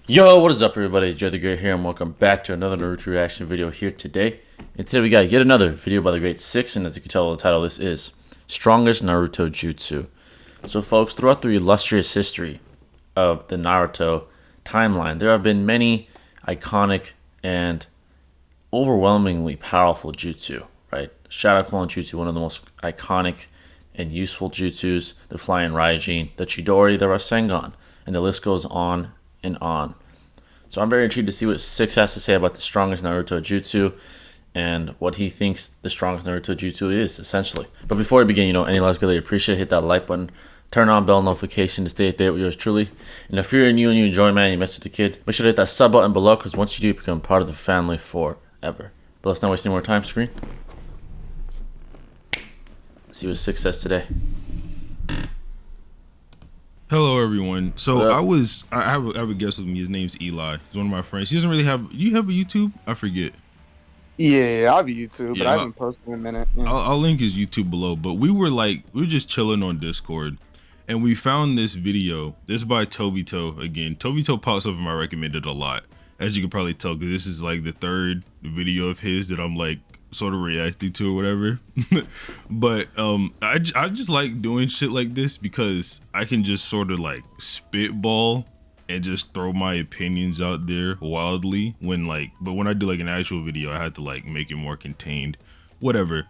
Yo, what is up everybody, Joe the Great here and welcome back to another Naruto reaction video here today. And today we got yet another video by the Great Six, and as you can tell the title, this is Strongest Naruto Jutsu. So folks, throughout the illustrious history of the Naruto timeline, there have been many iconic and overwhelmingly powerful jutsu, right? Shadow Clone Jutsu, one of the most iconic and useful jutsus, the Flying Raijin, the Chidori, the Rasengan, and the list goes on and on. So I'm very intrigued to see what Six has to say about the strongest Naruto Jutsu and what he thinks the strongest Naruto Jutsu is, essentially. But before we begin, any loves really appreciate it. Hit that like button, turn on bell notification to stay updated with yours truly. And if you're new and you enjoy, man, you mess with the kid, make sure to hit that sub button below, because once you do, you become part of the family forever. But let's not waste any more time, screen. Let's see what Six says today. Hello everyone. So I have a guest with me. His name's Eli. He's one of my friends. He doesn't really have. Do you have a YouTube? I forget. Yeah, I have a YouTube, but I Yeah, haven't posted in a minute. Yeah. I'll link his YouTube below. But we were just chilling on Discord, and we found this video. This is by Tobito again. Tobito pops up in my recommended a lot, as you can probably tell, because this is like the third video of his that I'm like sort of reacting to or whatever. But I just like doing shit like this because I can just sort of like spitball and just throw my opinions out there wildly but when I do like an actual video, I had to like make it more contained, whatever.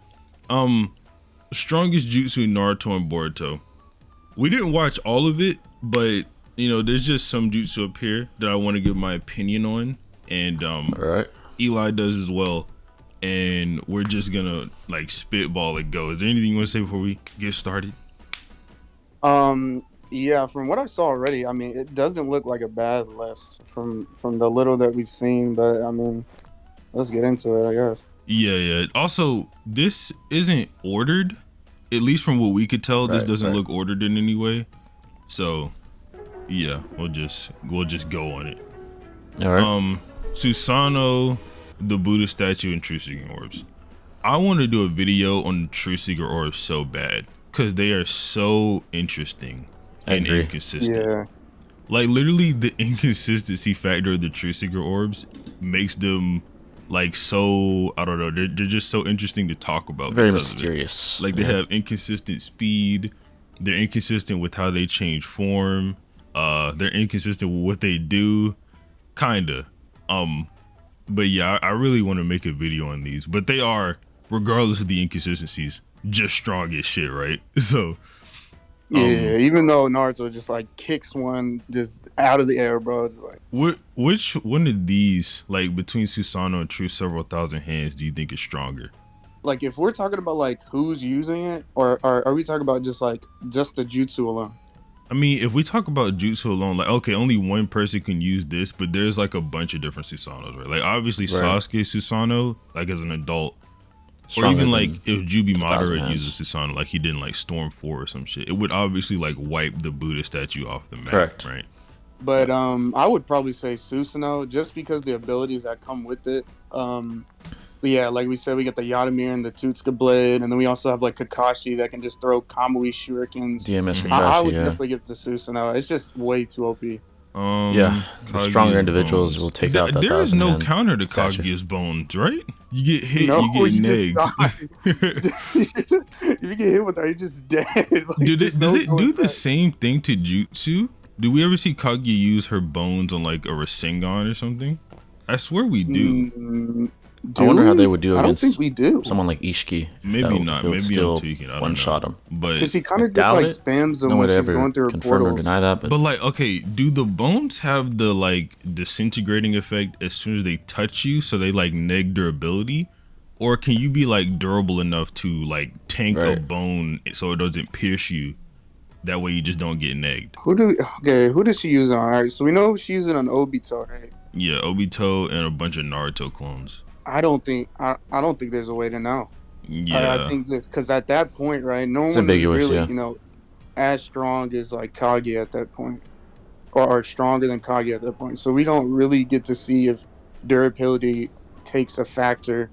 Strongest jutsu in Naruto and Boruto. We didn't watch all of it, but there's just some jutsu up here that I want to give my opinion on, and All right. Eli does as well. And we're just gonna like spitball it go. Is there anything you want to say before we get started? Yeah, from what I saw already, I mean, it doesn't look like a bad list from the little that we've seen, but I mean, let's get into it, I guess. Yeah. Also, this isn't ordered, at least from what we could tell. This doesn't look ordered in any way. So, yeah, we'll just go on it. All right. Susanoo, the Buddha statue, and True Seeker orbs. I want to do a video on the True Seeker orbs so bad because they are so interesting and inconsistent. Yeah. Like literally, the inconsistency factor of the True Seeker orbs makes them like so, I don't know, they're just so interesting to talk about. Very mysterious. Like they have inconsistent speed. They're inconsistent with how they change form. They're inconsistent with what they do, kinda. But yeah, I really want to make a video on these, but they are, regardless of the inconsistencies, just strong as shit, right? So yeah, even though Naruto just like kicks one just out of the air, bro. Just like, which one of these, like between Susanoo and True Several Thousand Hands, do you think is stronger? like if we're talking about like who's using it, or are we talking about just the jutsu alone? I mean, if we talk about jutsu alone, like, okay, only one person can use this, but there's like a bunch of different Susanoo's, right? Like, obviously, Sasuke Susanoo, like as an adult, or even like if Jubi Madara uses Susanoo, like he didn't like Storm 4 or some shit, it would obviously like wipe the Buddha statue off the map, right? But I would probably say Susanoo, just because the abilities that come with it. But yeah, like we said, we got the Yadomir and the Tutsuka Blade, and then we also have like Kakashi that can just throw Kamui shurikens. DMS Kakashi, I would definitely give it to Susanoo. It's just way too OP. Yeah, the stronger indivigetable will take out that. There is no counter to Kaguya's bones, right? You get hit, you get negged. If you get hit with that, you're just dead. Like, does it do the same thing to jutsu? Do we ever see Kaguya use her bones on like a Rasengan or something? I swear we do. I wonder how they would do against. I don't think we do. Someone like Ishiki. Maybe not. Maybe still I'm tweaking. I don't one know. Shot him. But because he kind of just like spams them when she's going through her confirm portals. or deny that, but like, okay, do the bones have the like disintegrating effect as soon as they touch you, so they like neg durability, or can you be like durable enough to like tank a bone so it doesn't pierce you? That way you just don't get negged. Who does she use it on? All right, so we know she uses it on Obito, right? Yeah, Obito and a bunch of Naruto clones. I don't think there's a way to know. Yeah, I think because at that point, right, no one was really, as strong as like Kaguya at that point, or stronger than Kaguya at that point. So we don't really get to see if durability takes a factor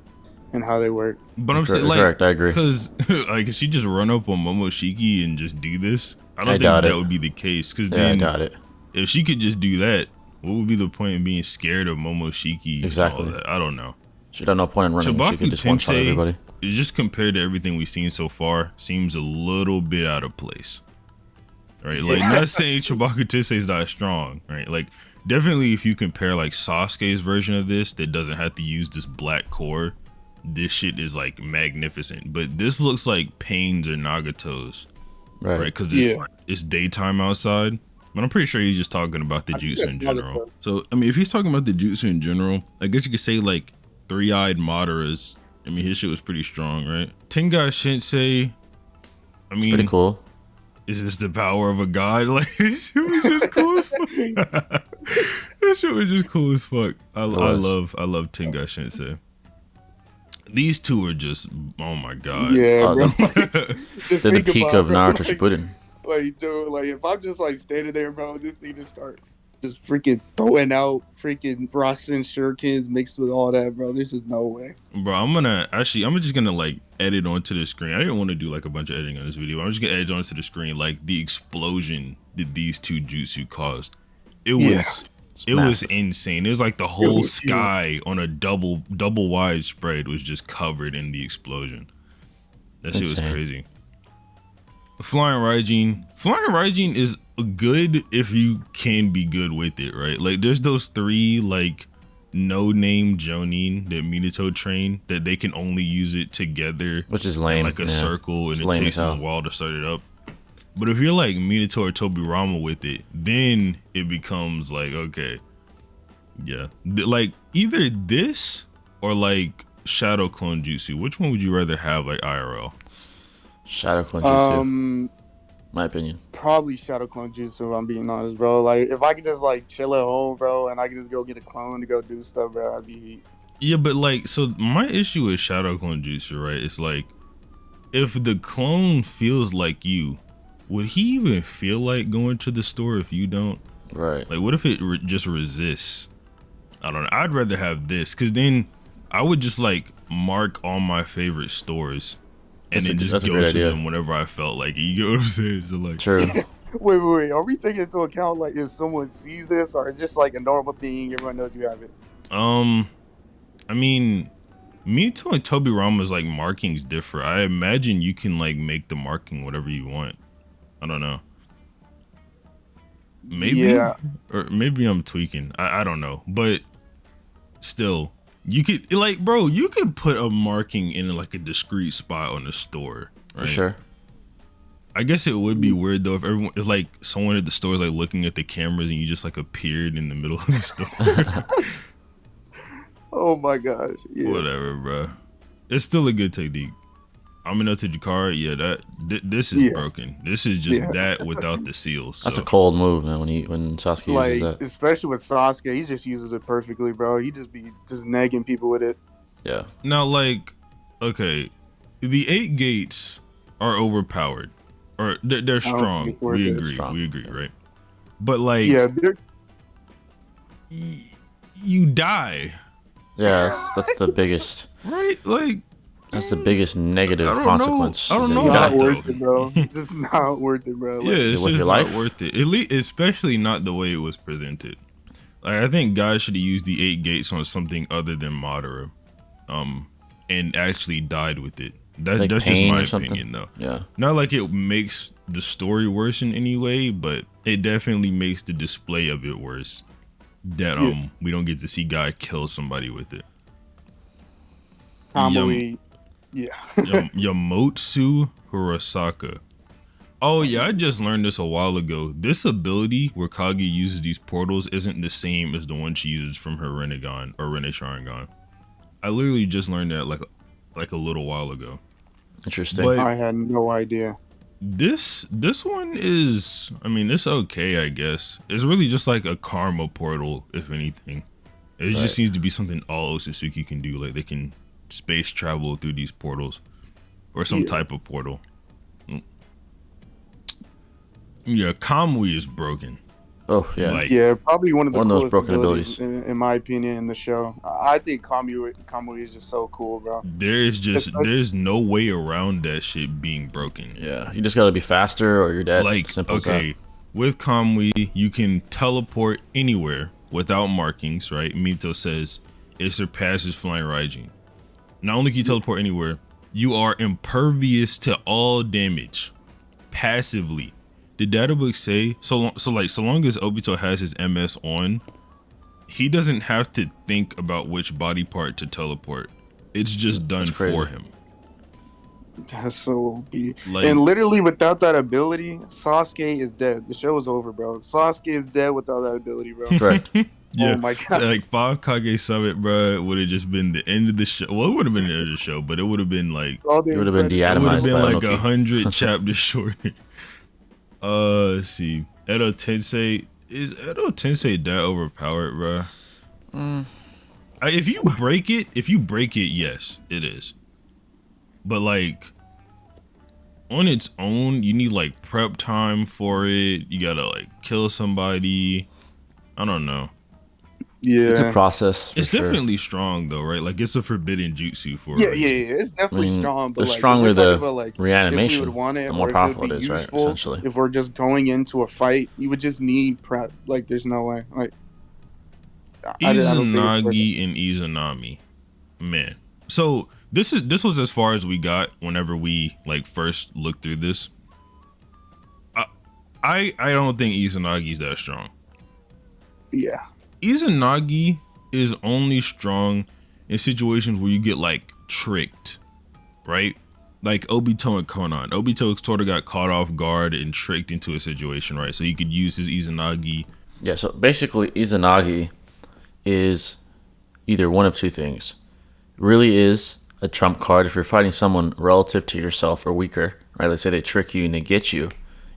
in how they work. But I'm saying, like, correct, I agree. Because like, if she just run up on Momoshiki and just do this, I don't think that would be the case. Because then, I got it. If she could just do that, What would be the point in being scared of Momoshiki? Exactly. And all that? I don't know. She got no point in running. She could just one-shot everybody. Just compared to everything we've seen so far, seems a little bit out of place. Right? Like, not saying Chibaku Tensei is not strong, right? Like, definitely if you compare like Sasuke's version of this that doesn't have to use this black core, this shit is like magnificent. But this looks like Pain's or Nagato's, right? Because it's daytime outside. But I'm pretty sure he's just talking about the jutsu in general. So, I mean, if he's talking about the jutsu in general, I guess you could say like Three-Eyed Madara's, I mean, his shit was pretty strong, right? Tengai Shinsei, I mean, it's pretty cool. Is this the power of a god? Like, this shit was just cool as fuck. That shit was just cool as fuck. I love Tengai Shinsei. These two are just, oh my god. Yeah, bro. They're the peak of Naruto Shippuden. Like, dude, like if I'm just like standing there, bro, this thing just start just freaking throwing out freaking Rasen shurikens mixed with all that, bro. There's just no way. Bro, I'm just gonna like edit onto the screen. I didn't want to do like a bunch of editing on this video. I'm just gonna edit onto the screen like the explosion that these two jutsu caused. It was insane. It was like the whole sky on a double wide spread was just covered in the explosion. That shit was crazy. Flying Raijin is good if you can be good with it, right? Like there's those three like no-name Jonin that Minato trained that they can only use it together, which is lame. Like a circle, and it takes them a while to start it up. But if you're like Minato or Tobirama with it, then it becomes like, okay, yeah, like either this or like Shadow Clone Jutsu. Which one would you rather have, like IRL? Shadow Clone Jutsu. My opinion. Probably Shadow Clone Jutsu, if I'm being honest, bro. Like, if I could just, like, chill at home, bro, and I could just go get a clone to go do stuff, bro, I'd be heat. Yeah, but, like, so my issue with Shadow Clone Jutsu, right, it's like, if the clone feels like you, would he even feel like going to the store if you don't? Right. Like, what if it just resists? I don't know. I'd rather have this, because then I would just, like, mark all my favorite stores and then just go to them whenever I felt like it. You get what I'm saying? So like, true. Wait. Are we taking into account like if someone sees this, or it's just like a normal thing? Everyone knows you have it. I mean, Minato and Tobirama's like markings differ. I imagine you can like make the marking whatever you want. I don't know. Maybe, or maybe I'm tweaking. I don't know, but still. You could like, bro, you could put a marking in like a discrete spot on the store, right? For sure. I guess it would be weird though if like someone at the store is like looking at the cameras and you just like appeared in the middle of the store. Oh my gosh. Yeah. Whatever, bro. It's still a good technique. Aminato Jikara, yeah, this is broken. This is just that without the seals. So. That's a cold move, man. When Sasuke uses that, especially with Sasuke, he just uses it perfectly, bro. He just be nagging people with it. Yeah. Now, like, okay, the 8 gates are overpowered, or they're strong. We agree. We agree, right? But like, you die. Yeah, that's the biggest. Right, like. That's the biggest negative consequence. I don't know. Not worth it, bro. Just not worth it, bro. Like, yeah, it's just not worth it. At least, especially not the way it was presented. Like, I think guys should have used the 8 gates on something other than Madara, and actually died with it. That's just my opinion, though. Yeah. Not like it makes the story worse in any way, but it definitely makes the display of it worse. That we don't get to see guy kill somebody with it. Yamotsu Hirosaka. Oh yeah, I just learned this a while ago. This ability where Kage uses these portals isn't the same as the one she uses from her Rinnegan or Rinne Sharingan. I literally just learned that like a little while ago. Interesting. But I had no idea. This one is, I mean, it's okay, I guess. It's really just like a karma portal, if anything. It just seems to be something all Otsutsuki can do. Like they can space travel through these portals or some type of portal. Yeah, Kamui is broken. Oh yeah, like, probably one of those broken abilities in my opinion in the show. I think Kamui is just so cool, bro. There's no way around that shit being broken. Yeah, you just gotta be faster or you're dead. Like, simple as that. With Kamui, you can teleport anywhere without markings, right? Mito says it surpasses Flying Raijin. Not only can you teleport anywhere, you are impervious to all damage passively. The data book say so long as Obito has his MS on, he doesn't have to think about which body part to teleport. It's just done for him. That's so OP. And literally without that ability, Sasuke is dead. The show is over, bro. Sasuke is dead without that ability, bro. Correct. Yeah. Oh my god. Like 5 Kage Summit, bro, would have just been the end of the show. Well, it would have been the end of the show, but it would have been like it would have been deatomized. It would have been like 100 chapters shorter. Let's see. Edo Tensei, is Edo Tensei that overpowered, bro? If you break it, yes, it is. But like on its own, you need like prep time for it. You gotta like kill somebody. I don't know. Yeah, it's a process. It's definitely strong though, right? Like it's a forbidden jutsu for yeah. It's definitely strong. But the stronger the reanimation, the more powerful it is, right? Essentially, if we're just going into a fight, you would just need prep. Like, there's no way. Like Izanagi and Izanami, man. So this was as far as we got whenever we like first looked through this. I don't think Izanagi's that strong. Yeah. Izanagi is only strong in situations where you get like tricked, right? Like Obito and Konan. Obito sort of got caught off guard and tricked into a situation, right? So he could use his Izanagi. Yeah, so basically Izanagi is either one of two things. It really is a trump card if you're fighting someone relative to yourself or weaker, right? Let's say they trick you and they get you.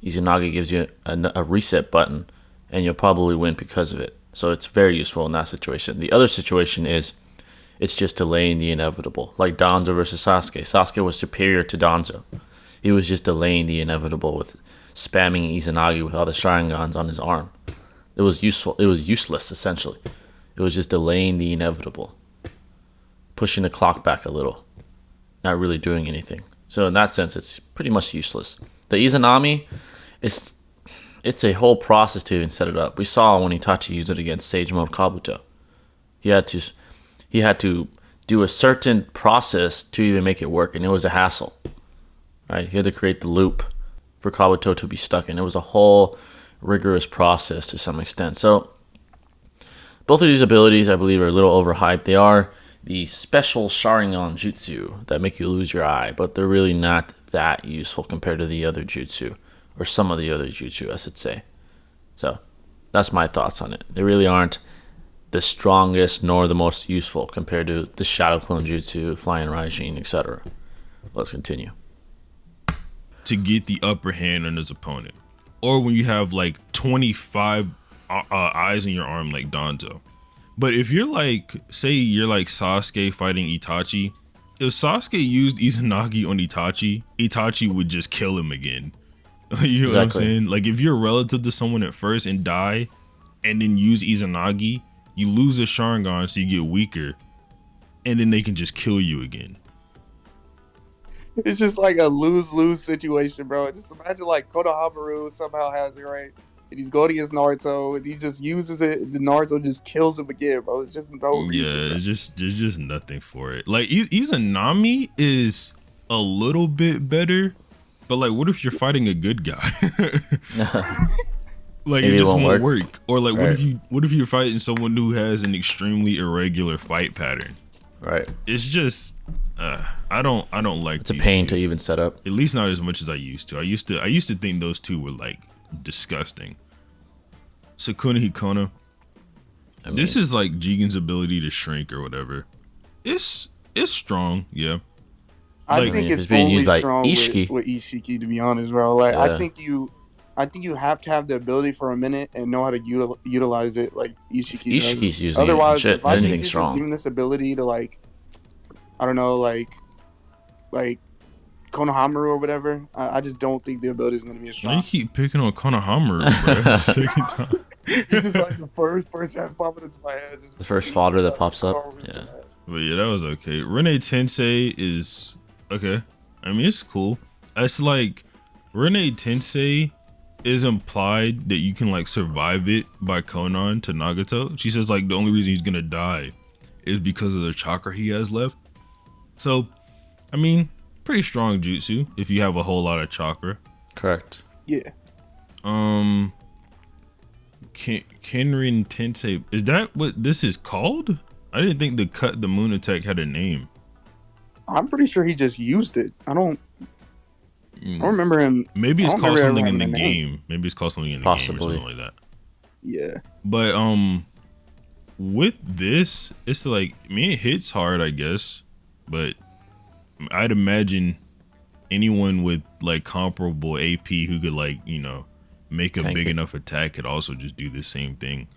Izanagi gives you a reset button and you'll probably win because of it. So it's very useful in that situation. The other situation is it's just delaying the inevitable. Like Danzo versus Sasuke. Sasuke was superior to Danzo. He was just delaying the inevitable with spamming Izanagi with all the Sharingans on his arm. It was useful. It was useless, essentially. It was just delaying the inevitable. Pushing the clock back a little. Not really doing anything. So in that sense, it's pretty much useless. The Izanami, it's a whole process to even set it up. We saw when Itachi used it against Sage Mode Kabuto. He had to do a certain process to even make it work, and it was a hassle. Right? He had to create the loop for Kabuto to be stuck in. It was a whole rigorous process to some extent. So both of these abilities, I believe, are a little overhyped. They are the special Sharingan jutsu that make you lose your eye, but they're really not that useful compared to the other jutsu. Or some of the other jutsu, I should say. So that's my thoughts on it. They really aren't the strongest nor the most useful compared to the Shadow Clone Jutsu, Flying Raijin, etc. Let's continue. To get the upper hand on his opponent. Or when you have like 25 eyes in your arm like Danzo. But if you're like, say you're like Sasuke fighting Itachi, if Sasuke used Izanagi on Itachi, Itachi would just kill him again. You know what I'm saying? Like if you're relative to someone at first and die and then use Izanagi, you lose a Sharingan so you get weaker and then they can just kill you again. It's just like a lose-lose situation, bro. Just imagine like Konohamaru somehow has it right and he's going against Naruto and he just uses it and Naruto just kills him again, bro. It's just no reason. Yeah, there's just nothing for it. Like Izanami is a little bit better. But like, what if you're fighting a good guy? Like it just won't work. Or like, what if you're fighting someone who has an extremely irregular fight pattern? Right. It's just, I don't like. It's a pain to even set up. At least not as much as I used to. I used to think those two were like disgusting. Sukuna Hikono. This is like Jigen's ability to shrink or whatever. It's strong, yeah. I think it's being used by Ishiki. With Ishiki, to be honest, bro. Like, yeah. I think you have to have the ability for a minute and know how to utilize it, like Ishiki's does. Using otherwise, it, if I think he's giving this ability to like, I don't know, like Konohamaru or whatever, I just don't think the ability is going to be as strong. Why you keep picking on Konohamaru, bro? That's the second time. It's just like the first person that's popping into my head. The first fodder that pops up. Yeah. But yeah, that was okay. Rene Tensei is okay. I mean, it's cool. It's like Rene Tensei is implied that you can like survive it by Konan to Nagato. She says like the only reason he's gonna die is because of the chakra he has left. So, I mean, pretty strong jutsu if you have a whole lot of chakra. Correct. Yeah. Kenrin Tensei, is that what this is called? I didn't think the cut the moon attack had a name. I'm pretty sure he just used it. I don't remember him. Maybe it's called something in the game. Maybe it's called something in the game or something like that. Yeah. But with this, it's like, I mean, it hits hard, I guess, but I'd imagine anyone with like comparable AP who could like, you know, make a big enough attack could also just do the same thing.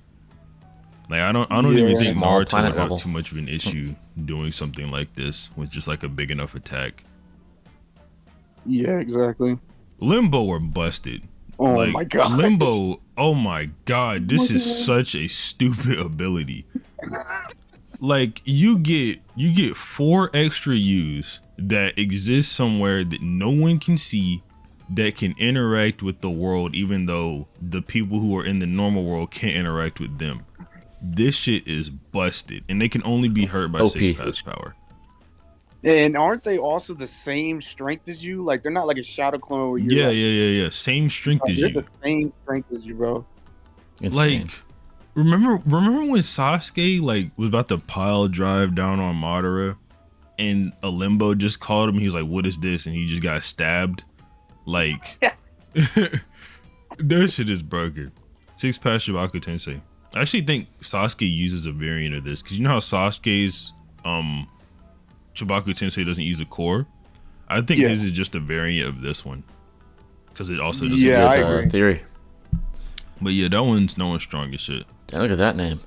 Like I don't even think Naruto would have too much of an issue doing something like this with just like a big enough attack. Yeah, exactly. Limbo or busted. Oh like, my god. Limbo, oh my god, this is such a stupid ability. Like you get 4 extra U's that exist somewhere that no one can see, that can interact with the world even though the people who are in the normal world can't interact with them. This shit is busted, and they can only be hurt by 6 pass power. And aren't they also the same strength as you? Like they're not like a shadow clone where you're yeah. Same strength as you. They're the same strength as you, bro. Insane. Like remember when Sasuke like was about to pile drive down on Madara and a Limbo just called him, he was like, what is this? And he just got stabbed. Like that shit is broken. 6 pass Shibaku Tensei. I actually think Sasuke uses a variant of this, because you know how Sasuke's Shibaku Tensei doesn't use a core? I think his is just a variant of this one, because it also doesn't I agree. Theory. But yeah, that one's no one's strong as shit. Damn, look at that name.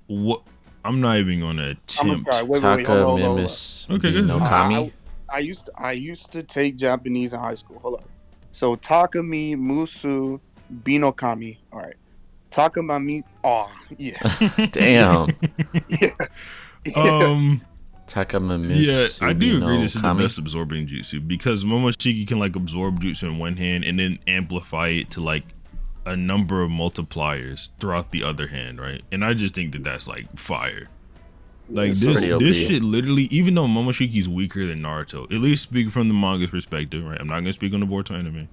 What? I'm not even gonna attempt. Taka Mimis no Kami. I used to take Japanese in high school. Hold on. So Takami Musu Binokami. All right. Takamami. Oh yeah. Damn. yeah. Takamamis. Yeah, I do agree this is the best absorbing jutsu, because Momoshiki can like absorb jutsu in one hand and then amplify it to like a number of multipliers throughout the other hand, right? And I just think that that's like fire. Like this shit literally, even though Momoshiki is weaker than Naruto, at least speaking from the manga's perspective, right? I'm not gonna speak on the Boruto anime.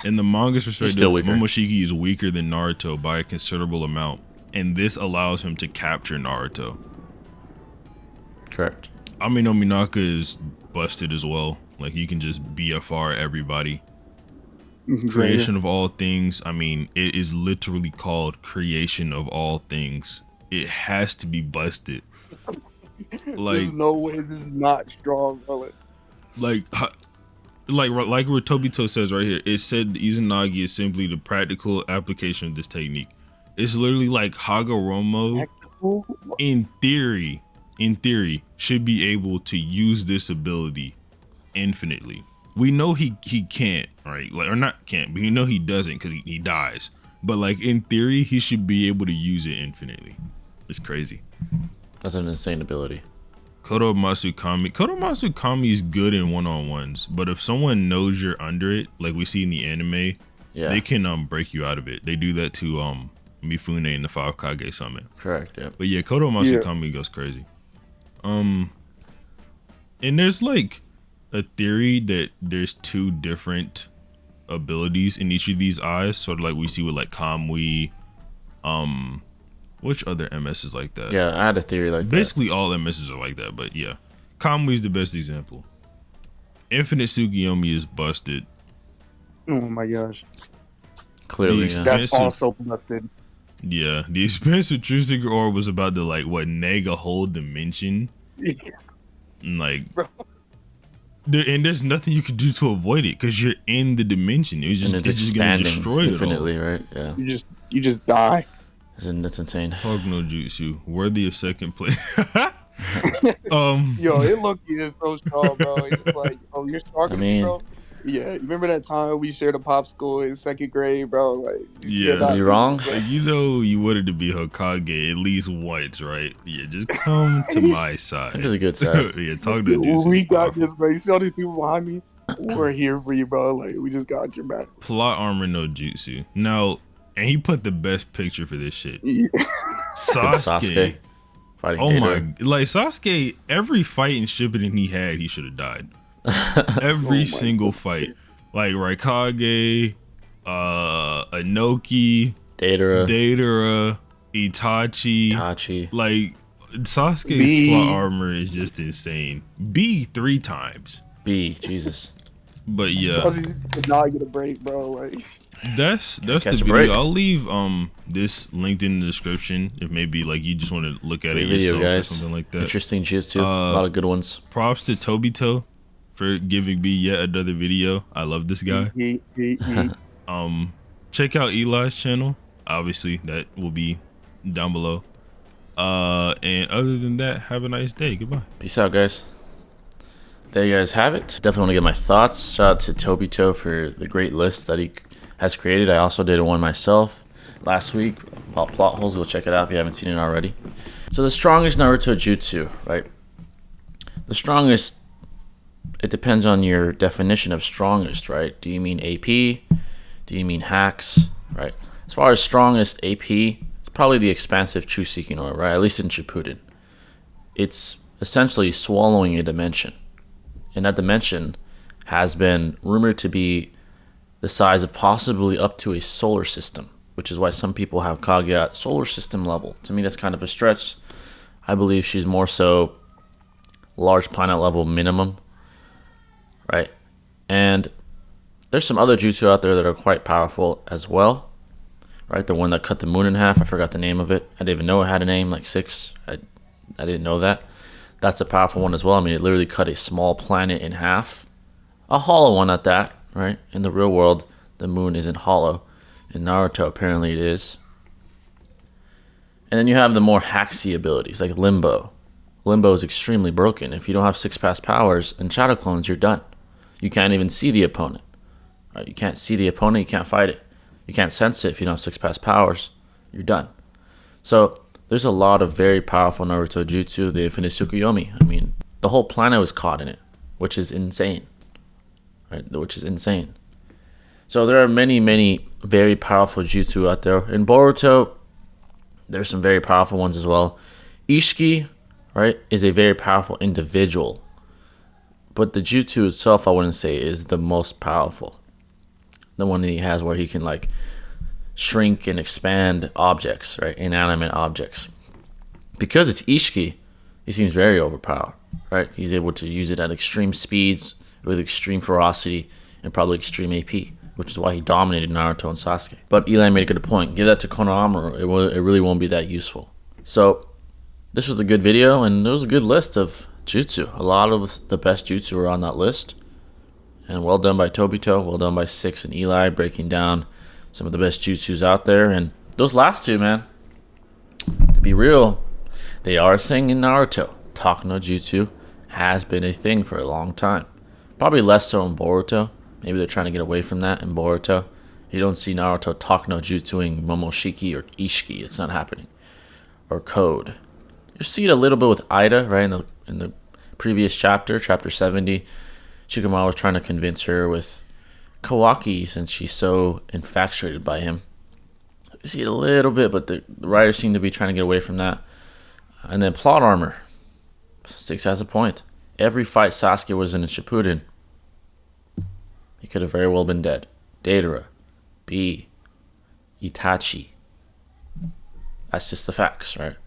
In the manga's perspective, Momoshiki is weaker than Naruto by a considerable amount, and this allows him to capture Naruto. Correct. Ami no Minaka is busted as well. Like you can just BFR everybody. Creation of all things. I mean, it is literally called creation of all things. It has to be busted. Like there's no way this is not strong, bro. Like what Tobito says right here, it said Izanagi is simply the practical application of this technique. It's literally like Hagoromo in theory should be able to use this ability infinitely. We know he can't, right? Like, or not can't, but you know he doesn't because he dies. But like in theory, he should be able to use it infinitely. It's crazy. That's an insane ability. Kodo Matsukami is good in one-on-ones, but if someone knows you're under it, like we see in the anime, they can break you out of it. They do that to Mifune in the 5 Kage summon. Correct, yeah. But yeah, Kodo Matsukami goes crazy. And there's like a theory that there's 2 different abilities in each of these eyes, sort of like we see with like Kamui. Which other MS is like that? Yeah, I had a theory like Basically all MSs are like that, but yeah. Kamui's the best example. Infinite Tsukiyomi is busted. Oh my gosh. Clearly, that's also busted. Yeah, the expensive True Secret Orb was about to like neg a whole dimension. Like, and there's nothing you could do to avoid it because you're in the dimension. It's just gonna destroy infinitely, it all. Right? Yeah. You just die. That's insane. Hogno Jutsu, worthy of second place. Yo, it look is so strong, bro. It's just like, oh, you're stronger than me, bro. Yeah, you remember that time we shared a popsicle in 2nd grade, bro? Like, yeah, you wrong? Like, you know, you wanted to be Hokage at least once, right? Yeah, just come to my side. Come to the good side. Yeah, talk to Jutsu. We got this, bro. You see all these people behind me? we're here for you, bro. Like, we just got your back. Plot armor no jutsu. Now, and he put the best picture for this shit. Yeah. Sasuke fighting Oh Deidara. my, like Sasuke, every fight and Shippuden he had, he should have died. Every single fight. Like Raikage, Inoki, Deidara, Itachi. Like Sasuke's plot armor is just insane. B 3 times. Jesus. But yeah, Sasuke just did not get a break, bro. Like, that's the video. I'll leave this linked in the description if maybe like you just want to look at it yourself or something like that. Interesting jutsu. A lot of good ones. Props to Tobito for giving me yet another video. I love this guy. Check out Eli's channel. Obviously, that will be down below. And other than that, have a nice day. Goodbye. Peace out, guys. There you guys have it. Definitely want to get my thoughts. Shout out to Tobito for the great list that he has created. I also did one myself last week about plot holes. Go check it out if you haven't seen it already. So the strongest Naruto Jutsu, right? The strongest, it depends on your definition of strongest, right? Do you mean AP? Do you mean hacks, right? As far as strongest AP, it's probably the expansive Chusekinoi, right? At least in Shippuden. It's essentially swallowing a dimension. And that dimension has been rumored to be the size of possibly up to a solar system, which is why some people have Kaguya at solar system level. To me, that's kind of a stretch. I believe she's more so large planet level minimum, right? And there's some other jutsu out there that are quite powerful as well, right? The one that cut the moon in half, I forgot the name of it. I didn't even know it had a name, like 6. I didn't know that. That's a powerful one as well. I mean, it literally cut a small planet in half. A hollow one at that, right? In the real world, the moon isn't hollow. In Naruto, apparently it is. And then you have the more hacksy abilities, like Limbo. Limbo is extremely broken. If you don't have 6-pass powers and shadow clones, you're done. You can't even see the opponent. Right? You can't see the opponent, you can't fight it. You can't sense it if you don't have 6-pass powers. You're done. So there's a lot of very powerful Naruto Jutsu. The Infinite Tsukuyomi. I mean, the whole planet was caught in it, which is insane. Right? Which is insane. So there are many, many very powerful Jutsu out there. In Boruto, there's some very powerful ones as well. Ishiki, right, is a very powerful individual. But the Jutsu itself, I wouldn't say, is the most powerful. The one that he has where he can, like, shrink and expand objects, right? Inanimate objects. Because it's Ishiki, he seems very overpowered, right? He's able to use it at extreme speeds with extreme ferocity and probably extreme AP, which is why he dominated Naruto and Sasuke. But Eli made a good point. Give that to Konohamaru. It really won't be that useful. So this was a good video, and it was a good list of jutsu. A lot of the best jutsu are on that list. And well done by Tobito, well done by Six and Eli, breaking down some of the best jutsus out there. And those last two, man, to be real, they are a thing in Naruto. Talk no Jutsu has been a thing for a long time. Probably less so in Boruto. Maybe they're trying to get away from that in Boruto. You don't see Naruto talk no Jutsuing Momoshiki or Ishiki. It's not happening. Or Code. You see it a little bit with Ida, right? In the previous chapter, chapter 70. Shikamaru was trying to convince her with Kawaki, since she's so infatuated by him. You see it a little bit, but the writers seem to be trying to get away from that. And then plot armor. Six has a point. Every fight Sasuke was in Shippuden, he could have very well been dead. Deidara, B, Itachi. That's just the facts, right?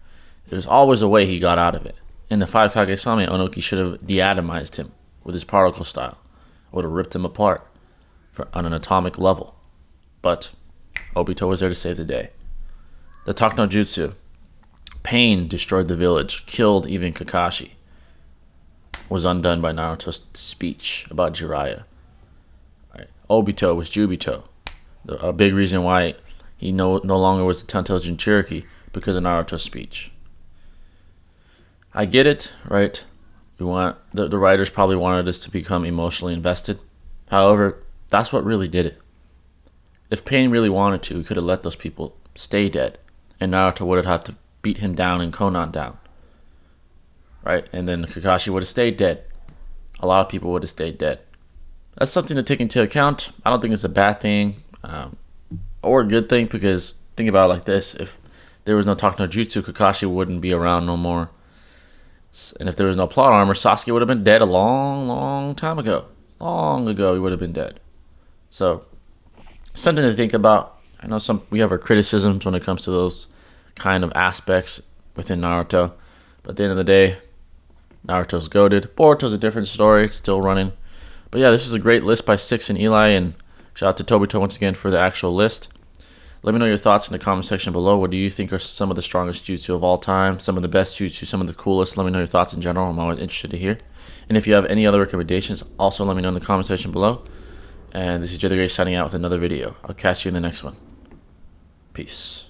There's always a way he got out of it. In the 5 Kage-Same, Onoki should have deatomized him with his particle style. Would have ripped him apart on an atomic level. But Obito was there to save the day. The Talk no Jutsu. Pain destroyed the village, killed even Kakashi. Was undone by Naruto's speech about Jiraiya. Right. Obito was Jubito. A big reason why he no longer was the 10-tailed Jinchuriki, because of Naruto's speech. I get it, right? We want the writers probably wanted us to become emotionally invested. However, that's what really did it. If Pain really wanted to, he could have let those people stay dead, and Naruto would have had to beat him down and Konan down. Right? And then Kakashi would have stayed dead. A lot of people would have stayed dead. that's something to take into account. I don't think it's a bad thing or a good thing, because think about it like this: if there was no Talk No Jutsu, Kakashi wouldn't be around no more. And if there was no plot armor, Sasuke would have been dead a long time ago. Long ago, he would have been dead. So, something to think about. I know we have our criticisms when it comes to those kind of aspects within Naruto. But at the end of the day, Naruto's goated. Boruto's a different story. It's still running. But yeah, this is a great list by Six and Eli. And shout out to Tobito once again for the actual list. Let me know your thoughts in the comment section below. What do you think are some of the strongest jutsu of all time? Some of the best jutsu, some of the coolest. Let me know your thoughts in general. I'm always interested to hear. And if you have any other recommendations, also let me know in the comment section below. And this is Jay the Great signing out with another video. I'll catch you in the next one. Peace.